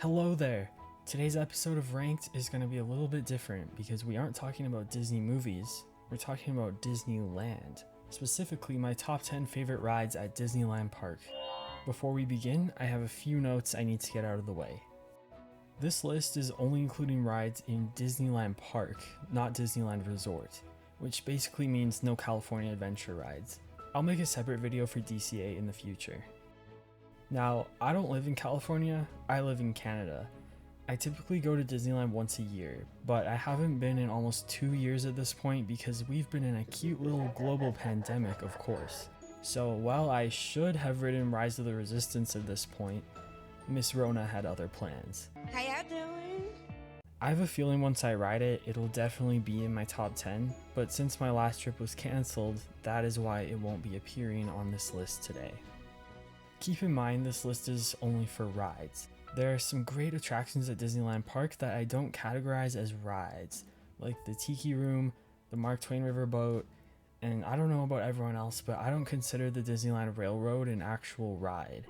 Hello there! Today's episode of Ranked is going to be a little bit different because we aren't talking about Disney movies, we're talking about Disneyland. Specifically, my top 10 favorite rides at Disneyland Park. Before we begin, I have a few notes I need to get out of the way. This list is only including rides in Disneyland Park, not Disneyland Resort, which basically means no California Adventure rides. I'll make a separate video for DCA in the future. Now, I don't live in California, I live in Canada. I typically go to Disneyland once a year, but I haven't been in almost 2 years at this point because we've been in a cute little global pandemic, of course. So while I should have ridden Rise of the Resistance at this point, Miss Rona had other plans. How y'all doing? I have a feeling once I ride it, it'll definitely be in my top 10, but since my last trip was cancelled, that is why it won't be appearing on this list today. Keep in mind this list is only for rides. There are some great attractions at Disneyland Park that I don't categorize as rides, like the Tiki Room, the Mark Twain Riverboat, and I don't know about everyone else, but I don't consider the Disneyland Railroad an actual ride.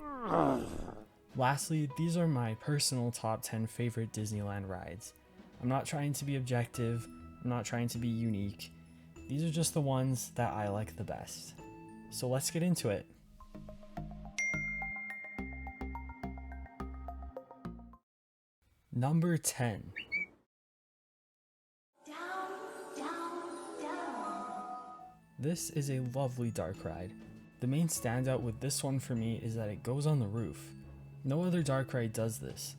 Lastly, these are my personal top 10 favorite Disneyland rides. I'm not trying to be objective, I'm not trying to be unique. These are just the ones that I like the best. So let's get into it. Number 10. This is a lovely dark ride. The main standout with this one for me is that it goes on the roof. No other dark ride does this.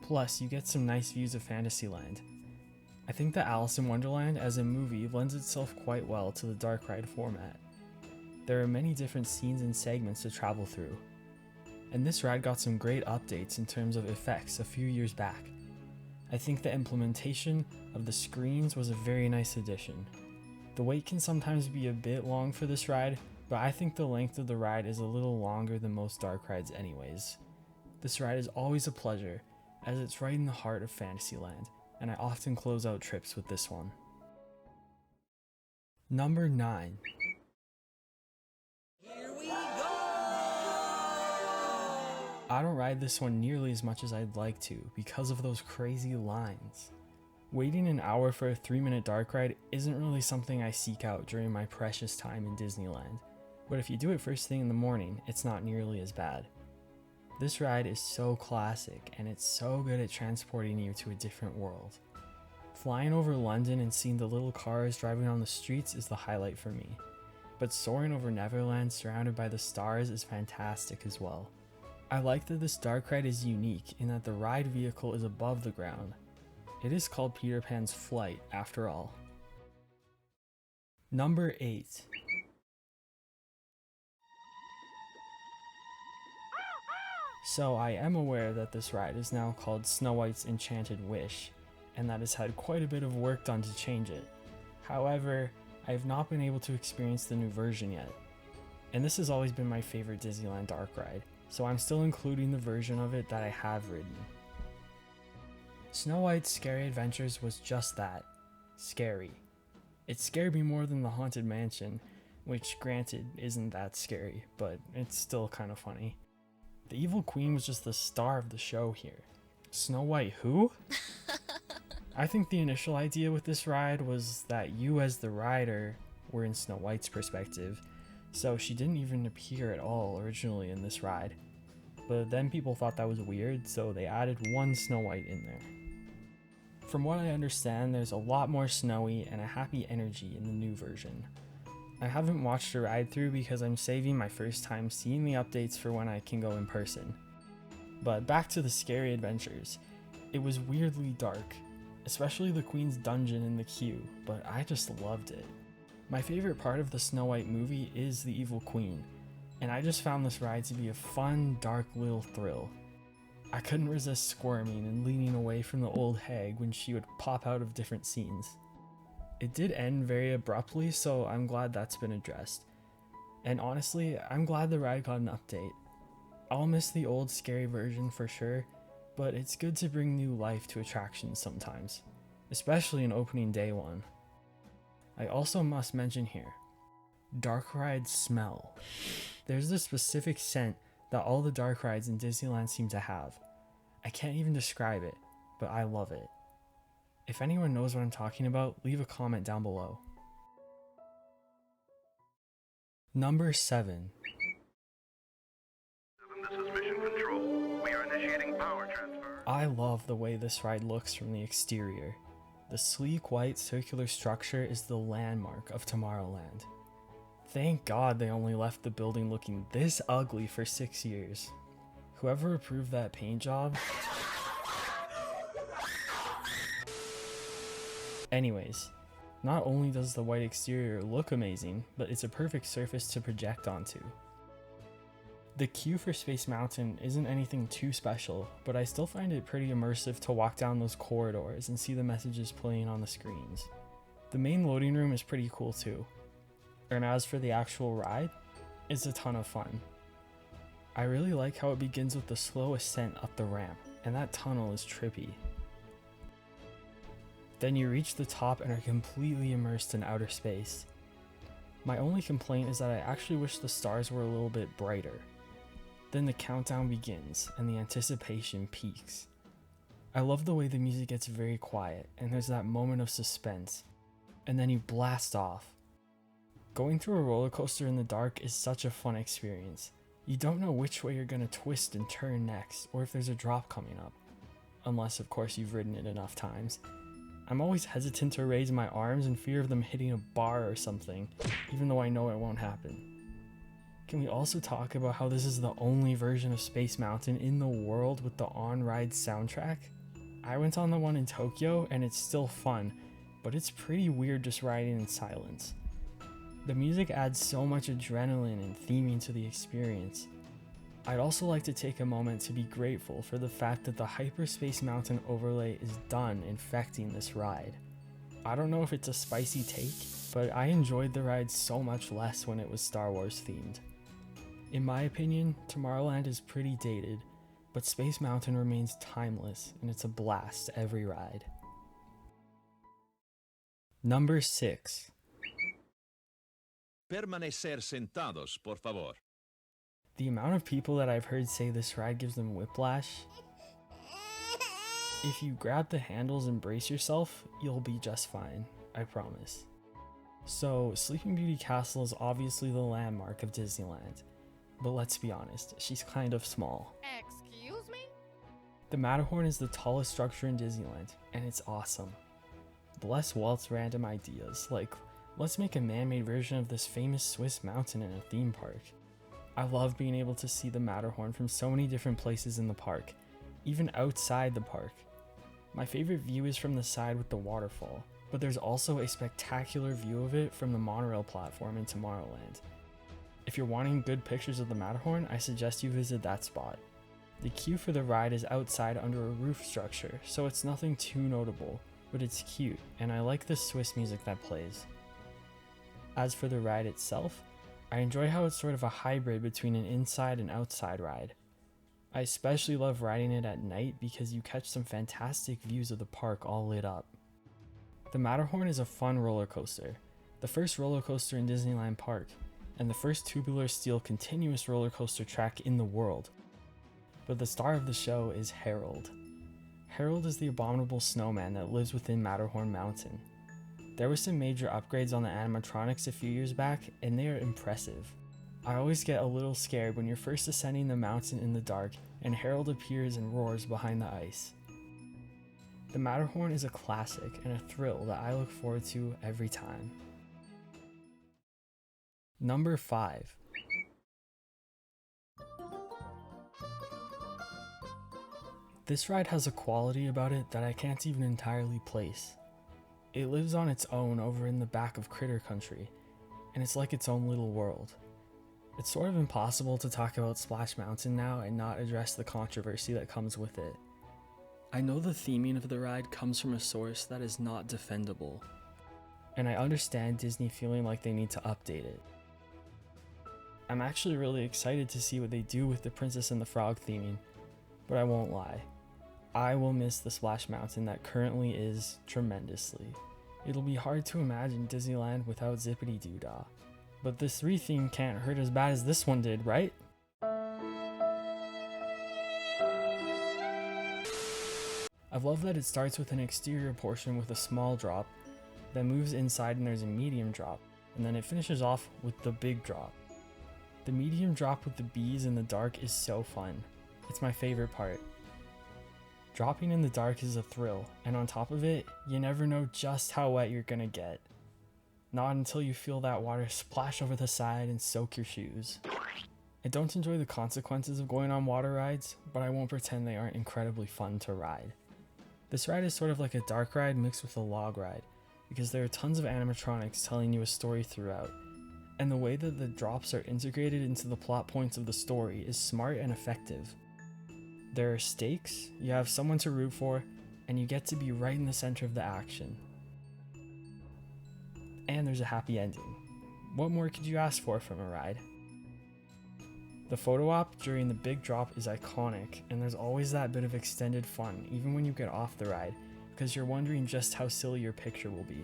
Plus, you get some nice views of Fantasyland. I think that Alice in Wonderland as a movie lends itself quite well to the dark ride format. There are many different scenes and segments to travel through. And this ride got some great updates in terms of effects a few years back. I think the implementation of the screens was a very nice addition. The wait can sometimes be a bit long for this ride, but I think the length of the ride is a little longer than most dark rides anyways. This ride is always a pleasure, as it's right in the heart of Fantasyland, and I often close out trips with this one. Number 9. Here we go! I don't ride this one nearly as much as I'd like to because of those crazy lines. Waiting an hour for a 3-minute dark ride isn't really something I seek out during my precious time in Disneyland, but if you do it first thing in the morning, it's not nearly as bad. This ride is so classic and it's so good at transporting you to a different world. Flying over London and seeing the little cars driving on the streets is the highlight for me, but soaring over Neverland surrounded by the stars is fantastic as well. I like that this dark ride is unique in that the ride vehicle is above the ground. It is called Peter Pan's Flight after all. Number 8. So I am aware that this ride is now called Snow White's Enchanted Wish, and that has had quite a bit of work done to change it. However, I have not been able to experience the new version yet. And this has always been my favorite Disneyland dark ride, so I'm still including the version of it that I have ridden. Snow White's Scary Adventures was just that, scary. It scared me more than the Haunted Mansion, which granted isn't that scary, but it's still kind of funny. The Evil Queen was just the star of the show here. Snow White who? I think the initial idea with this ride was that you as the rider were in Snow White's perspective, so she didn't even appear at all originally in this ride. But then people thought that was weird, so they added one Snow White in there. From what I understand, there's a lot more snowy and a happy energy in the new version. I haven't watched a ride through because I'm saving my first time seeing the updates for when I can go in person. But back to the Scary Adventures. It was weirdly dark, especially the Queen's dungeon in the queue, but I just loved it. My favorite part of the Snow White movie is the Evil Queen, and I just found this ride to be a fun, dark little thrill. I couldn't resist squirming and leaning away from the old hag when she would pop out of different scenes. It did end very abruptly, so I'm glad that's been addressed. And honestly, I'm glad the ride got an update. I'll miss the old scary version for sure, but it's good to bring new life to attractions sometimes, especially an opening day one. I also must mention here, dark rides smell. There's this specific scent that all the dark rides in Disneyland seem to have. I can't even describe it, but I love it. If anyone knows what I'm talking about, leave a comment down below. Number 7. This is Mission Control. We are initiating power transfer. I love the way this ride looks from the exterior. The sleek white circular structure is the landmark of Tomorrowland. Thank God they only left the building looking this ugly for 6 years. Whoever approved that paint job. Anyways, not only does the white exterior look amazing, but it's a perfect surface to project onto. The queue for Space Mountain isn't anything too special, but I still find it pretty immersive to walk down those corridors and see the messages playing on the screens. The main loading room is pretty cool too. And as for the actual ride, it's a ton of fun. I really like how it begins with the slow ascent up the ramp, and that tunnel is trippy. Then you reach the top and are completely immersed in outer space. My only complaint is that I actually wish the stars were a little bit brighter. Then the countdown begins and the anticipation peaks. I love the way the music gets very quiet and there's that moment of suspense, and then you blast off. Going through a roller coaster in the dark is such a fun experience. You don't know which way you're gonna twist and turn next, or if there's a drop coming up. Unless of course you've ridden it enough times. I'm always hesitant to raise my arms in fear of them hitting a bar or something, even though I know it won't happen. Can we also talk about how this is the only version of Space Mountain in the world with the on-ride soundtrack? I went on the one in Tokyo and it's still fun, but it's pretty weird just riding in silence. The music adds so much adrenaline and theming to the experience. I'd also like to take a moment to be grateful for the fact that the Hyperspace Mountain overlay is done infecting this ride. I don't know if it's a spicy take, but I enjoyed the ride so much less when it was Star Wars themed. In my opinion, Tomorrowland is pretty dated, but Space Mountain remains timeless and it's a blast every ride. Number 6. Permanecer sentados, por favor. The amount of people that I've heard say this ride gives them whiplash. If you grab the handles and brace yourself, you'll be just fine, I promise. So, Sleeping Beauty Castle is obviously the landmark of Disneyland, but let's be honest, she's kind of small. Excuse me? The Matterhorn is the tallest structure in Disneyland, and it's awesome. Bless Walt's random ideas, like, let's make a man-made version of this famous Swiss mountain in a theme park. I love being able to see the Matterhorn from so many different places in the park, even outside the park. My favorite view is from the side with the waterfall, but there's also a spectacular view of it from the monorail platform in Tomorrowland. If you're wanting good pictures of the Matterhorn, I suggest you visit that spot. The queue for the ride is outside under a roof structure, so it's nothing too notable, but it's cute, and I like the Swiss music that plays. As for the ride itself, I enjoy how it's sort of a hybrid between an inside and outside ride. I especially love riding it at night because you catch some fantastic views of the park all lit up. The Matterhorn is a fun roller coaster, the first roller coaster in Disneyland Park, and the first tubular steel continuous roller coaster track in the world. But the star of the show is Harold. Harold is the abominable snowman that lives within Matterhorn Mountain. There were some major upgrades on the animatronics a few years back, and they are impressive. I always get a little scared when you're first ascending the mountain in the dark and Harold appears and roars behind the ice. The Matterhorn is a classic and a thrill that I look forward to every time. Number 5. This ride has a quality about it that I can't even entirely place. It lives on its own over in the back of Critter Country, and it's like its own little world. It's sort of impossible to talk about Splash Mountain now and not address the controversy that comes with it. I know the theming of the ride comes from a source that is not defendable, and I understand Disney feeling like they need to update it. I'm actually really excited to see what they do with the Princess and the Frog theming, but I won't lie. I will miss the Splash Mountain that currently is tremendously. It'll be hard to imagine Disneyland without Zippity Doo Dah, but this retheme can't hurt as bad as this one did, right? I love that it starts with an exterior portion with a small drop, then moves inside and there's a medium drop, and then it finishes off with the big drop. The medium drop with the bees in the dark is so fun. It's my favorite part. Dropping in the dark is a thrill, and on top of it, you never know just how wet you're gonna get. Not until you feel that water splash over the side and soak your shoes. I don't enjoy the consequences of going on water rides, but I won't pretend they aren't incredibly fun to ride. This ride is sort of like a dark ride mixed with a log ride, because there are tons of animatronics telling you a story throughout, and the way that the drops are integrated into the plot points of the story is smart and effective. There are stakes, you have someone to root for, and you get to be right in the center of the action. And there's a happy ending. What more could you ask for from a ride? The photo op during the big drop is iconic, and there's always that bit of extended fun even when you get off the ride, because you're wondering just how silly your picture will be.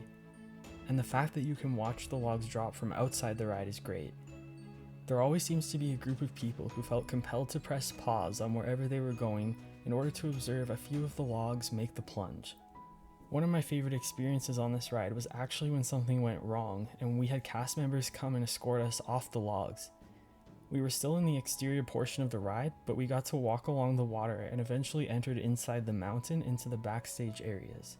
And the fact that you can watch the logs drop from outside the ride is great. There always seems to be a group of people who felt compelled to press pause on wherever they were going in order to observe a few of the logs make the plunge. One of my favorite experiences on this ride was actually when something went wrong and we had cast members come and escort us off the logs. We were still in the exterior portion of the ride, but we got to walk along the water and eventually entered inside the mountain into the backstage areas.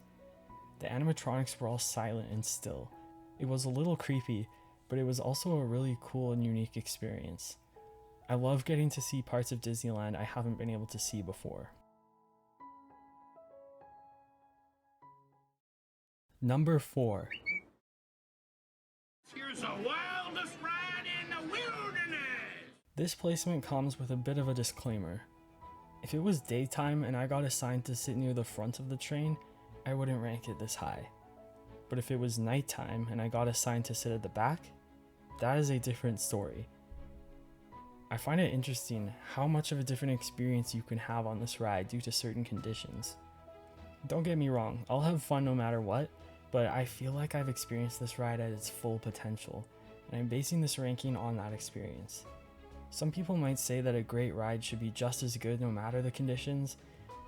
The animatronics were all silent and still. It was a little creepy, but it was also a really cool and unique experience. I love getting to see parts of Disneyland I haven't been able to see before. Number 4. Here's the wildest ride in the wilderness! This placement comes with a bit of a disclaimer. If it was daytime and I got assigned to sit near the front of the train, I wouldn't rank it this high. But if it was nighttime and I got assigned to sit at the back, that is a different story. I find it interesting how much of a different experience you can have on this ride due to certain conditions. Don't get me wrong, I'll have fun no matter what, but I feel like I've experienced this ride at its full potential, and I'm basing this ranking on that experience. Some people might say that a great ride should be just as good no matter the conditions,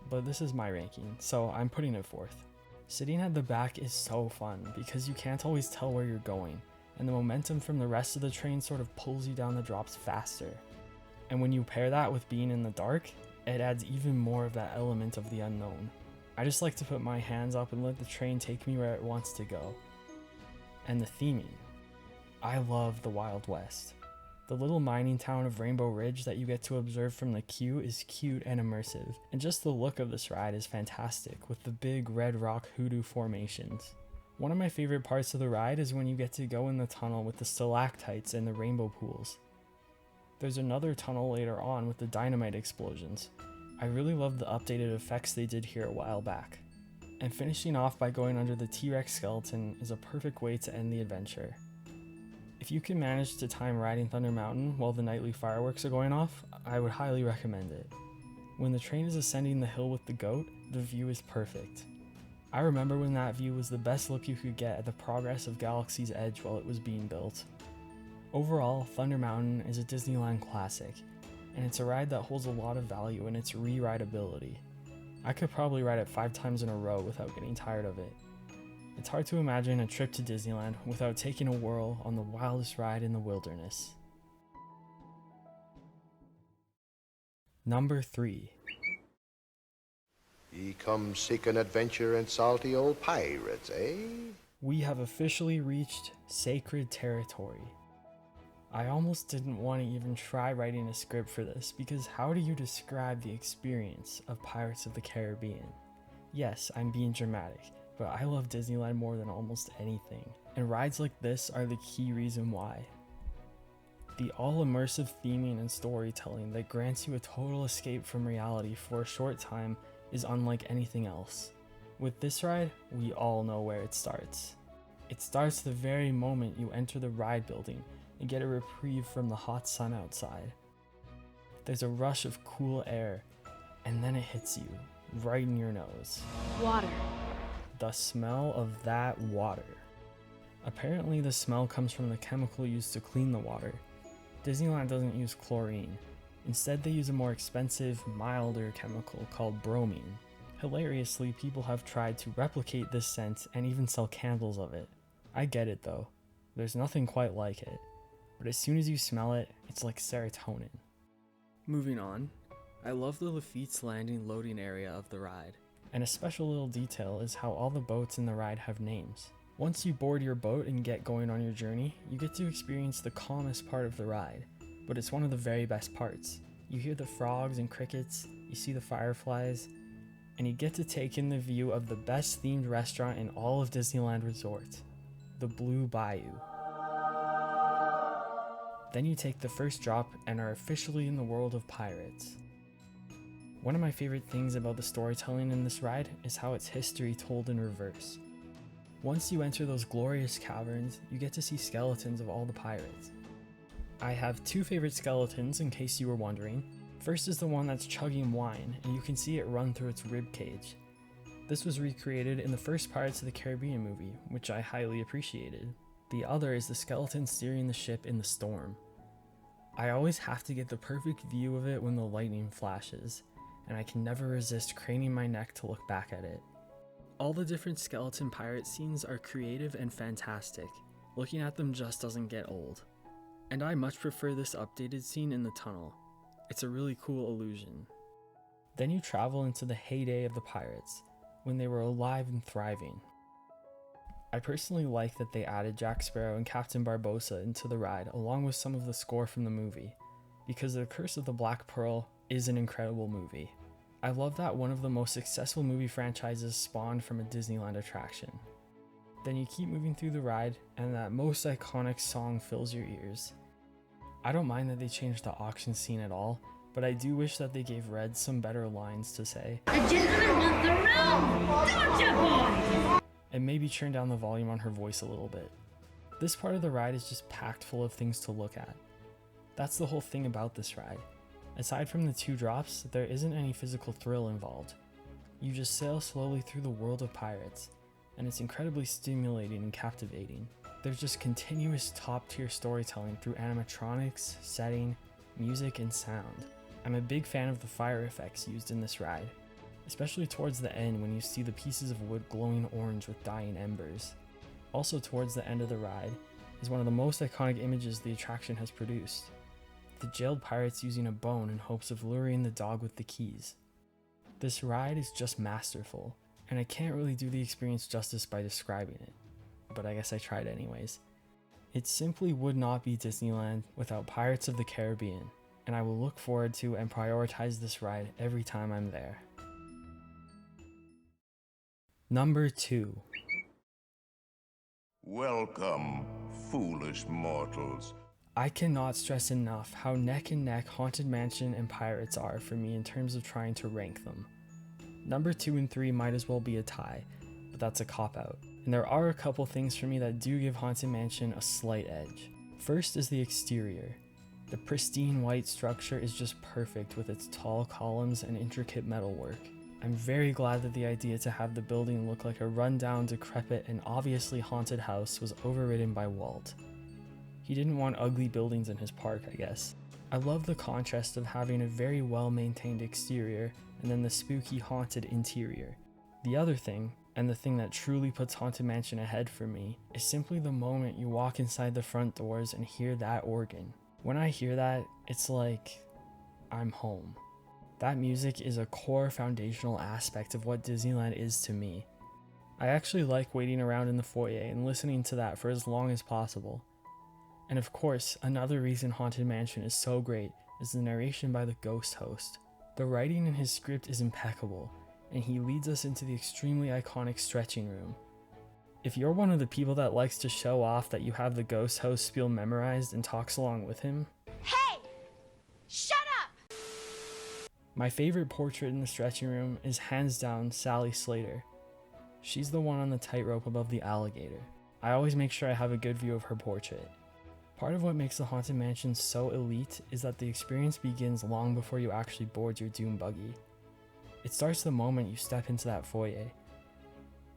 but this is my ranking, so I'm putting it 4th. Sitting at the back is so fun because you can't always tell where you're going, and the momentum from the rest of the train sort of pulls you down the drops faster. And when you pair that with being in the dark, it adds even more of that element of the unknown. I just like to put my hands up and let the train take me where it wants to go. And the theming. I love the Wild West. The little mining town of Rainbow Ridge that you get to observe from the queue is cute and immersive, and just the look of this ride is fantastic with the big red rock hoodoo formations. One of my favorite parts of the ride is when you get to go in the tunnel with the stalactites and the rainbow pools. There's another tunnel later on with the dynamite explosions. I really love the updated effects they did here a while back. And finishing off by going under the T-Rex skeleton is a perfect way to end the adventure. If you can manage to time riding Thunder Mountain while the nightly fireworks are going off, I would highly recommend it. When the train is ascending the hill with the goat, the view is perfect. I remember when that view was the best look you could get at the progress of Galaxy's Edge while it was being built. Overall, Thunder Mountain is a Disneyland classic, and it's a ride that holds a lot of value in its re-rideability. I could probably ride it 5 times in a row without getting tired of it. It's hard to imagine a trip to Disneyland without taking a whirl on the wildest ride in the wilderness. Number 3. Ye come seeking adventure and salty old pirates, eh? We have officially reached sacred territory. I almost didn't want to even try writing a script for this because how do you describe the experience of Pirates of the Caribbean? Yes, I'm being dramatic, but I love Disneyland more than almost anything, and rides like this are the key reason why. The all-immersive theming and storytelling that grants you a total escape from reality for a short time is unlike anything else. With this ride, we all know where it starts. It starts the very moment you enter the ride building and get a reprieve from the hot sun outside. There's a rush of cool air, and then it hits you, right in your nose. Water. The smell of that water. Apparently the smell comes from the chemical used to clean the water. Disneyland doesn't use chlorine. Instead they use a more expensive, milder chemical called bromine. Hilariously, people have tried to replicate this scent and even sell candles of it. I get it though. There's nothing quite like it. But as soon as you smell it, it's like serotonin. Moving on, I love the Lafitte's Landing loading area of the ride. And a special little detail is how all the boats in the ride have names. Once you board your boat and get going on your journey, you get to experience the calmest part of the ride, but it's one of the very best parts. You hear the frogs and crickets, you see the fireflies, and you get to take in the view of the best themed restaurant in all of Disneyland Resort, the Blue Bayou. Then you take the first drop and are officially in the world of pirates. One of my favorite things about the storytelling in this ride is how it's history told in reverse. Once you enter those glorious caverns, you get to see skeletons of all the pirates. I have two favorite skeletons in case you were wondering. First is the one that's chugging wine, and you can see it run through its rib cage. This was recreated in the first Pirates of the Caribbean movie, which I highly appreciated. The other is the skeleton steering the ship in the storm. I always have to get the perfect view of it when the lightning flashes, and I can never resist craning my neck to look back at it. All the different skeleton pirate scenes are creative and fantastic. Looking at them just doesn't get old. And I much prefer this updated scene in the tunnel. It's a really cool illusion. Then you travel into the heyday of the pirates, when they were alive and thriving. I personally like that they added Jack Sparrow and Captain Barbossa into the ride along with some of the score from the movie, because The Curse of the Black Pearl is an incredible movie. I love that one of the most successful movie franchises spawned from a Disneyland attraction. Then you keep moving through the ride, and that most iconic song fills your ears. I don't mind that they changed the auction scene at all, but I do wish that they gave Red some better lines to say. The gentleman wants the room! Don't you, boy? And maybe turn down the volume on her voice a little bit. This part of the ride is just packed full of things to look at. That's the whole thing about this ride. Aside from the 2 drops, there isn't any physical thrill involved. You just sail slowly through the world of pirates, and it's incredibly stimulating and captivating. There's just continuous top-tier storytelling through animatronics, setting, music, and sound. I'm a big fan of the fire effects used in this ride, especially towards the end when you see the pieces of wood glowing orange with dying embers. Also towards the end of the ride is one of the most iconic images the attraction has produced. The jailed pirates using a bone in hopes of luring the dog with the keys. This ride is just masterful, and I can't really do the experience justice by describing it, but I guess I tried anyways. It simply would not be Disneyland without Pirates of the Caribbean, and I will look forward to and prioritize this ride every time I'm there. Number 2. Welcome, foolish mortals. I cannot stress enough how neck and neck Haunted Mansion and Pirates are for me in terms of trying to rank them. Number 2 and 3 might as well be a tie, but that's a cop-out. And there are a couple things for me that do give Haunted Mansion a slight edge. First is the exterior. The pristine white structure is just perfect with its tall columns and intricate metalwork. I'm very glad that the idea to have the building look like a rundown, decrepit, and obviously haunted house was overridden by Walt. He didn't want ugly buildings in his park, I guess. I love the contrast of having a very well-maintained exterior and then the spooky, haunted interior. The other thing, and the thing that truly puts Haunted Mansion ahead for me, is simply the moment you walk inside the front doors and hear that organ. When I hear that, it's like I'm home. That music is a core foundational aspect of what Disneyland is to me. I actually like waiting around in the foyer and listening to that for as long as possible. And of course, another reason Haunted Mansion is so great is the narration by the ghost host. The writing in his script is impeccable, and he leads us into the extremely iconic stretching room. If you're one of the people that likes to show off that you have the ghost host spiel memorized and talks along with him, Hey! Shut up! my favorite portrait in the stretching room is hands down Sally Slater. She's the one on the tightrope above the alligator. I always make sure I have a good view of her portrait. Part of what makes the Haunted Mansion so elite is that the experience begins long before you actually board your Doom buggy. It starts the moment you step into that foyer.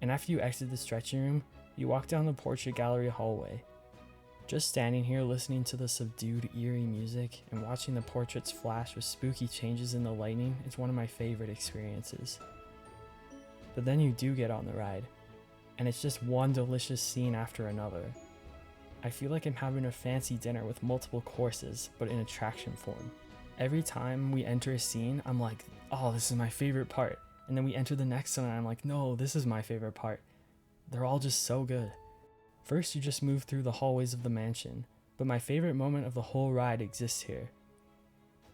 And after you exit the stretching room, you walk down the portrait gallery hallway. Just standing here listening to the subdued, eerie music and watching the portraits flash with spooky changes in the lighting is one of my favorite experiences. But then you do get on the ride, and it's just one delicious scene after another. I feel like I'm having a fancy dinner with multiple courses, but in attraction form. Every time we enter a scene, I'm like, oh, this is my favorite part. And then we enter the next one and I'm like, no, this is my favorite part. They're all just so good. First, you just move through the hallways of the mansion, but my favorite moment of the whole ride exists here.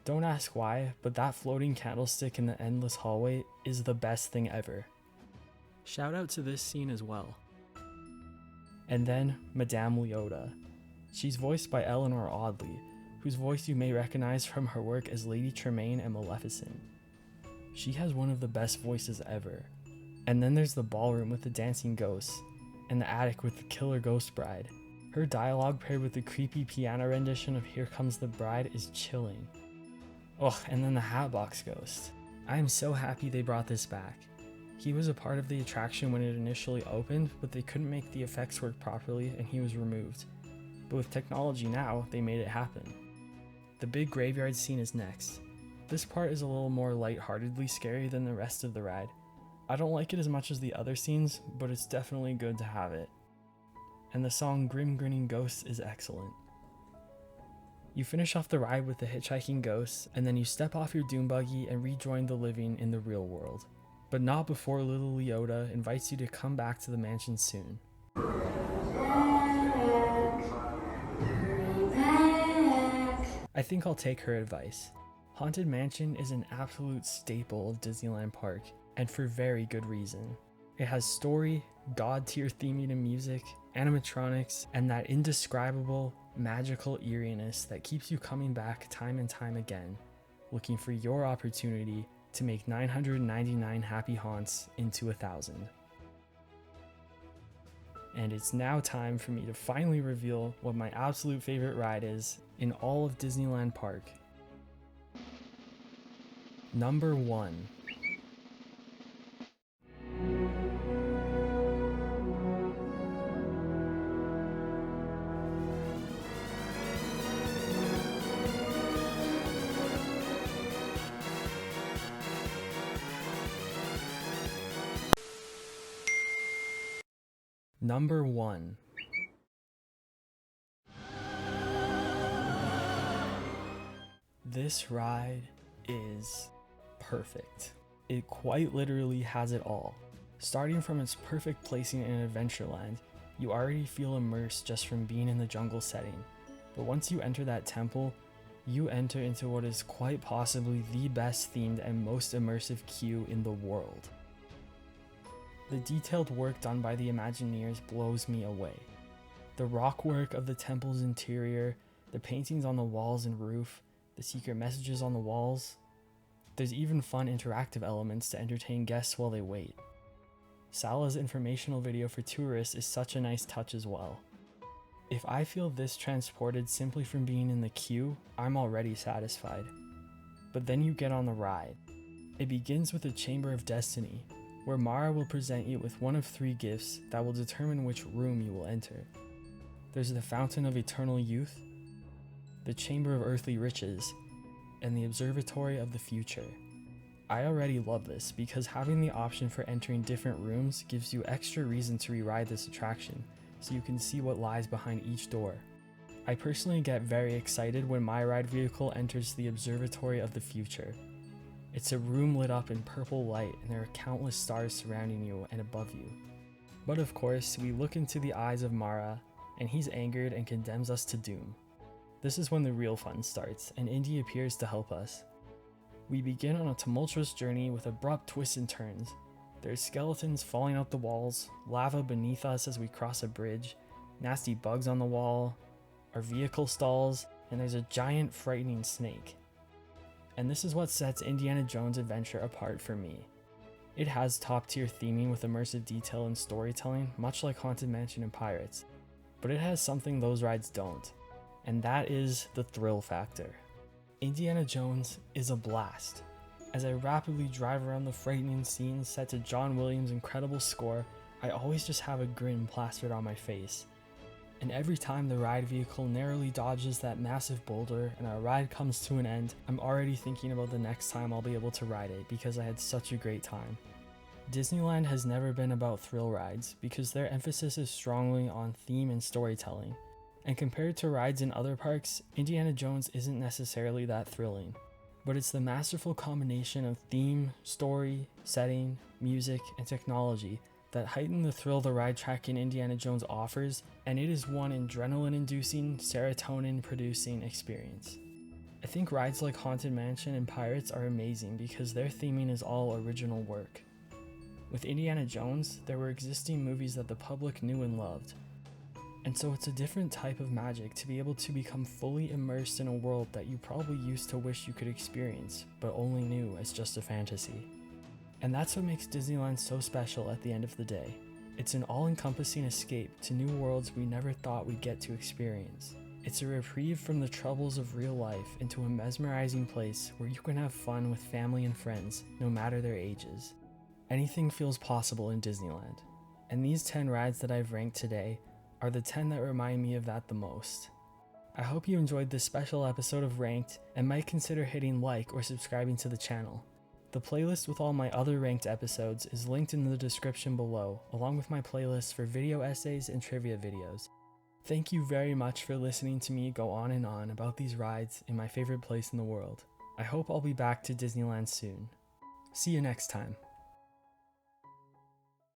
Don't ask why, but that floating candlestick in the endless hallway is the best thing ever. Shout out to this scene as well. And then Madame Leota. She's voiced by Eleanor Audley, whose voice you may recognize from her work as Lady Tremaine and Maleficent. She has one of the best voices ever. And then there's the ballroom with the dancing ghosts, and the attic with the killer ghost bride. Her dialogue paired with the creepy piano rendition of Here Comes the Bride is chilling. Oh, and then the Hatbox Ghost. I am so happy they brought this back. He was a part of the attraction when it initially opened, but they couldn't make the effects work properly and he was removed. But with technology now, they made it happen. The big graveyard scene is next. This part is a little more lightheartedly scary than the rest of the ride. I don't like it as much as the other scenes, but it's definitely good to have it. And the song Grim Grinning Ghosts is excellent. You finish off the ride with the hitchhiking ghosts, and then you step off your doom buggy and rejoin the living in the real world. But not before little Leota invites you to come back to the mansion soon. I think I'll take her advice. Haunted Mansion is an absolute staple of Disneyland Park, and for very good reason. It has story, god-tier theming and music, animatronics, and that indescribable, magical eeriness that keeps you coming back time and time again, looking for your opportunity to make 999 happy haunts into 1,000. And it's now time for me to finally reveal what my absolute favorite ride is in all of Disneyland Park. Number 1. Number 1. This ride is perfect. It quite literally has it all. Starting from its perfect placing in Adventureland, you already feel immersed just from being in the jungle setting. But once you enter that temple, you enter into what is quite possibly the best themed and most immersive queue in the world. The detailed work done by the Imagineers blows me away. The rock work of the temple's interior, the paintings on the walls and roof, the secret messages on the walls. There's even fun interactive elements to entertain guests while they wait. Sala's informational video for tourists is such a nice touch as well. If I feel this transported simply from being in the queue, I'm already satisfied. But then you get on the ride. It begins with the Chamber of Destiny, where Mara will present you with one of 3 gifts that will determine which room you will enter. There's the Fountain of Eternal Youth, the Chamber of Earthly Riches, and the Observatory of the Future. I already love this because having the option for entering different rooms gives you extra reason to re-ride this attraction, so you can see what lies behind each door. I personally get very excited when my ride vehicle enters the Observatory of the Future. It's a room lit up in purple light and there are countless stars surrounding you and above you. But of course, we look into the eyes of Mara and he's angered and condemns us to doom. This is when the real fun starts and Indy appears to help us. We begin on a tumultuous journey with abrupt twists and turns. There's skeletons falling out the walls, lava beneath us as we cross a bridge, nasty bugs on the wall, our vehicle stalls, and there's a giant frightening snake. And this is what sets Indiana Jones Adventure apart for me. It has top tier theming with immersive detail and storytelling, much like Haunted Mansion and Pirates, but it has something those rides don't, and that is the thrill factor. Indiana Jones is a blast. As I rapidly drive around the frightening scenes set to John Williams' incredible score, I always just have a grin plastered on my face. And every time the ride vehicle narrowly dodges that massive boulder and our ride comes to an end, I'm already thinking about the next time I'll be able to ride it because I had such a great time. Disneyland has never been about thrill rides because their emphasis is strongly on theme and storytelling. And compared to rides in other parks, Indiana Jones isn't necessarily that thrilling. But it's the masterful combination of theme, story, setting, music, and technology that heighten the thrill the ride track in Indiana Jones offers, and it is one adrenaline-inducing, serotonin-producing experience. I think rides like Haunted Mansion and Pirates are amazing because their theming is all original work. With Indiana Jones, there were existing movies that the public knew and loved. And so it's a different type of magic to be able to become fully immersed in a world that you probably used to wish you could experience, but only knew as just a fantasy. And that's what makes Disneyland so special at the end of the day. It's an all-encompassing escape to new worlds we never thought we'd get to experience. It's a reprieve from the troubles of real life into a mesmerizing place where you can have fun with family and friends, no matter their ages. Anything feels possible in Disneyland. And these 10 rides that I've ranked today are the 10 that remind me of that the most. I hope you enjoyed this special episode of Ranked and might consider hitting like or subscribing to the channel. The playlist with all my other ranked episodes is linked in the description below, along with my playlists for video essays and trivia videos. Thank you very much for listening to me go on and on about these rides in my favorite place in the world. I hope I'll be back to Disneyland soon. See you next time.